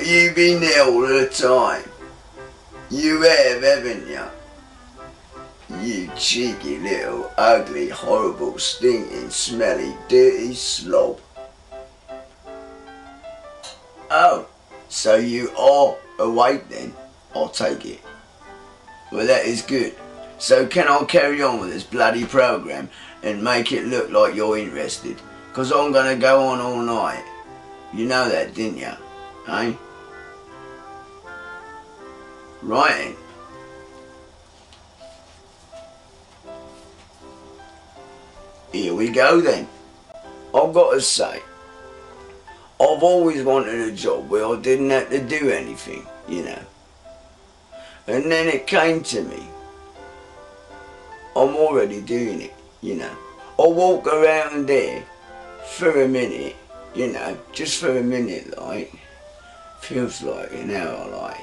you've been there all the time. You have, haven't you? You cheeky little, ugly, horrible, stinking, smelly, dirty slob. Oh, so you are awake then, I'll take it. Well, that is good. So can I carry on with this bloody programme and make it look like you're interested? Because I'm going to go on all night. You know that, didn't you? Eh? Right then. Here we go then. I've got to say, I've always wanted a job where I didn't have to do anything, you know. And then it came to me. I'm already doing it, you know. I walk around there for a minute, you know, just for a minute, like. Feels like an hour, like.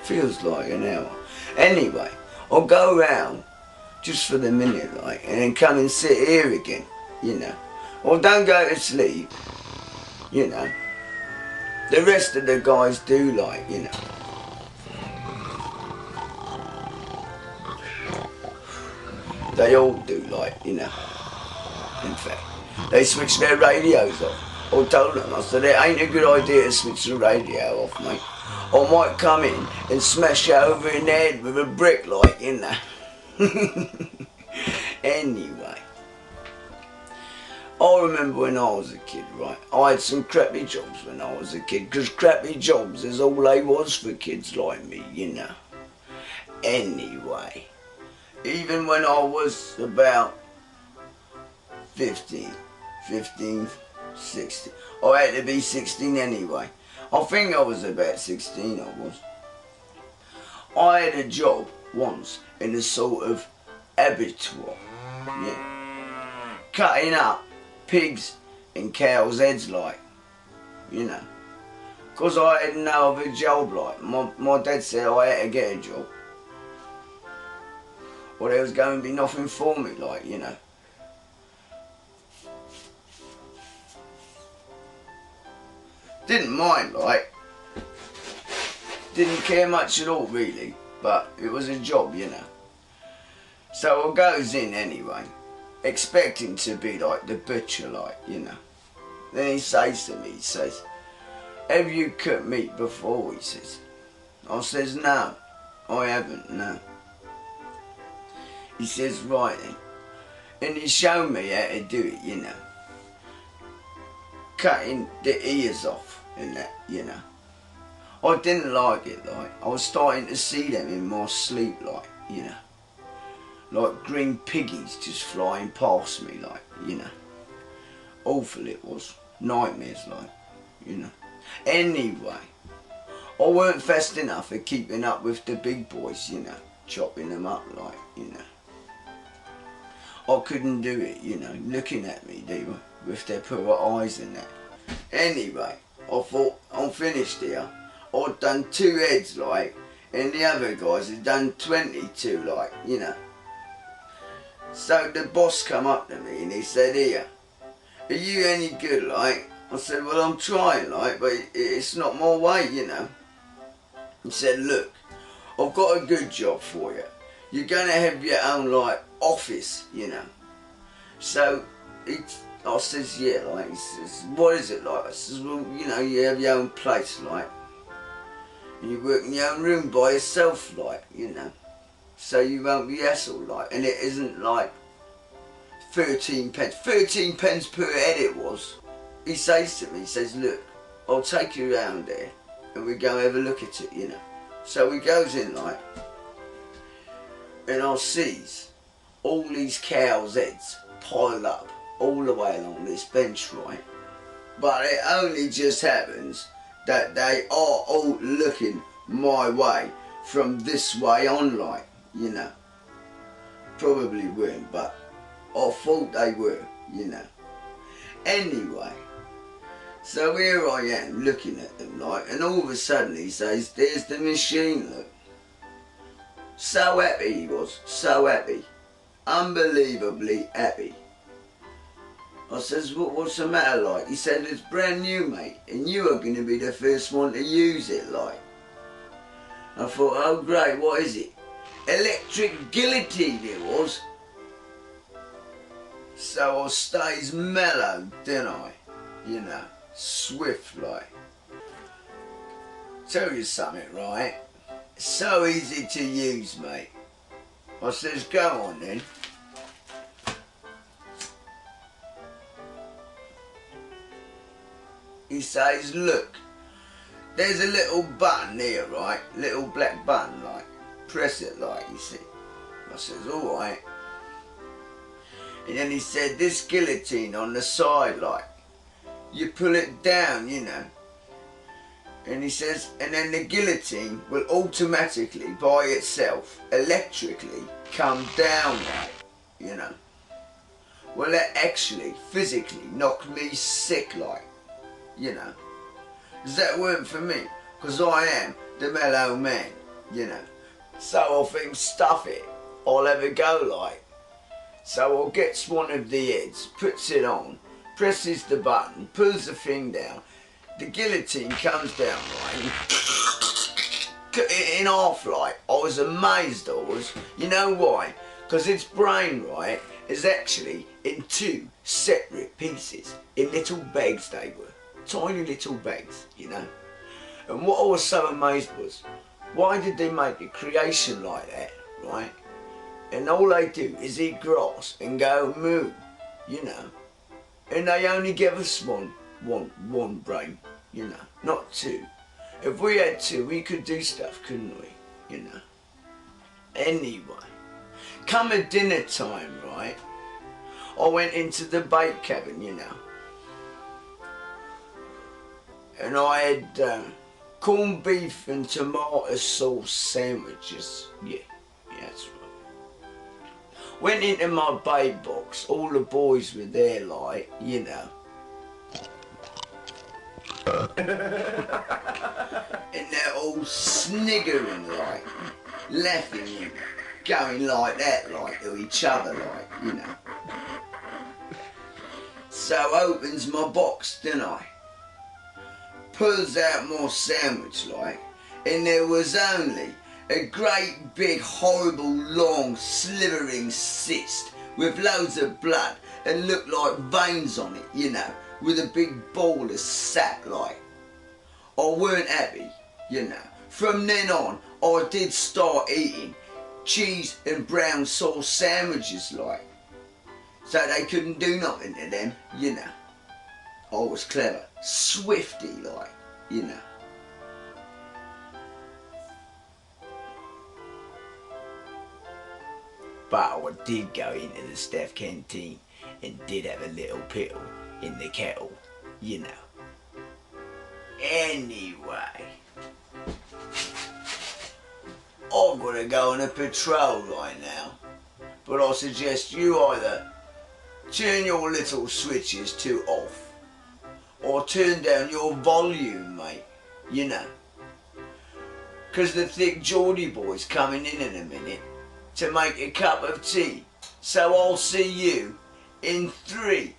Feels like an hour. Anyway, I'll go around just for the minute, like, and then come and sit here again, you know. Or don't go to sleep, you know. The rest of the guys do, like, you know. They all do, like, you know. In fact, they switch their radios off. I told them, I said, it ain't a good idea to switch the radio off, mate. I might come in and smash you over in the head with a brick, like, you know. Anyway, I remember when I was a kid, right, I had some crappy jobs when I was a kid, because crappy jobs is all they was for kids like me, you know. Anyway, even when I was about 15, 16, I had to be 16 anyway. I think I was about 16, I was. I had a job once in a sort of abattoir, yeah, cutting up pigs and cows' heads, like, you know. Because I had no other job, like. My dad said I had to get a job, or there was going to be nothing for me, like, you know. Didn't mind, like. Didn't care much at all, really, but it was a job, you know. So I goes in anyway, expecting to be like the butcher, like, you know. Then he says to me, he says, have you cut meat before, he says. I says, no, I haven't, no. He says, right then. And he showed me how to do it, you know. Cutting the ears off and that, you know. I didn't like it, like. I was starting to see them in my sleep, like, you know. Like green piggies just flying past me, like, you know. Awful it was. Nightmares, like, you know. Anyway, I weren't fast enough at keeping up with the big boys, you know. Chopping them up, like, you know. I couldn't do it, you know, looking at me, they were, with their poor eyes and that. Anyway, I thought, I'm finished here. I'd done 2 heads, like, and the other guys had done 22, like, you know. So the boss come up to me and he said, here, are you any good, like? I said, well, I'm trying, like, but it's not my way, you know. He said, look, I've got a good job for you. You're going to have your own, like, office, you know. So I says, yeah, like, he says, what is it like? I says, well, you know, you have your own place, like. And you work in your own room by yourself, like, you know. So you won't be hassled, like, and it isn't like 13 pence. 13 pence per head it was. He says to me, he says, look, I'll take you around there and we go have a look at it, you know. So he goes in, like, and I sees all these cows' heads piled up all the way along this bench, right? But it only just happens that they are all looking my way from this way on, like, you know. Probably weren't, but I thought they were, you know. Anyway, so here I am looking at them, like, and all of a sudden he says, there's the machine, look. So happy he was, so happy. Unbelievably happy. I says, what's the matter, like? He said, it's brand new, mate, and you are going to be the first one to use it, like. I thought, oh great, what is it? Electric guillotine it was. So I stays mellow, didn't I? You know, swift like. Tell you something, right? It's so easy to use, mate. I says, go on then. He says, look, there's a little button here, right? Little black button, like. Press it, like, you see. I says, alright. And then he said, this guillotine on the side, like, you pull it down, you know. And he says, and then the guillotine will automatically, by itself, electrically, come down, like, you know. Well, that actually, physically, knocked me sick, like, you know. 'Cause that weren't for me, because I am the mellow man, you know. So I think, stuff it, I'll have a go, like. So I gets one of the heads, puts it on, presses the button, pulls the thing down, the guillotine comes down, right, cut it in half, like. I was amazed, I was. You know why? Because its brain, right, is actually in two separate pieces, in little bags they were. Tiny little bags, you know. And what I was so amazed was, why did they make a creation like that, right? And all they do is eat grass and go moo, you know. And they only give us one brain, you know, not two. If we had two, we could do stuff, couldn't we, you know. Anyway, come at dinner time, right, I went into the bake cabin, you know. And I had corned beef and tomato sauce sandwiches. Yeah, that's right. Went into my babe box, all the boys were there, like, you know. And they're all sniggering, like, laughing and going like that, like, to each other, like, you know. So opens my box, didn't I? Pulls out more sandwich, like, and there was only a great big horrible long slithering cyst with loads of blood and looked like veins on it, you know, with a big ball of sap, like. I weren't happy, you know. From then on, I did start eating cheese and brown sauce sandwiches, like, so they couldn't do nothing to them, you know. I was clever, Swifty, like, you know. But I did go into the staff canteen and did have a little piddle in the kettle, you know. Anyway, I've got to go on a patrol right now, but I suggest you either turn your little switches to off or turn down your volume, mate, you know. 'Cause the thick Geordie boy's coming in a minute to make a cup of tea. So I'll see you in 3,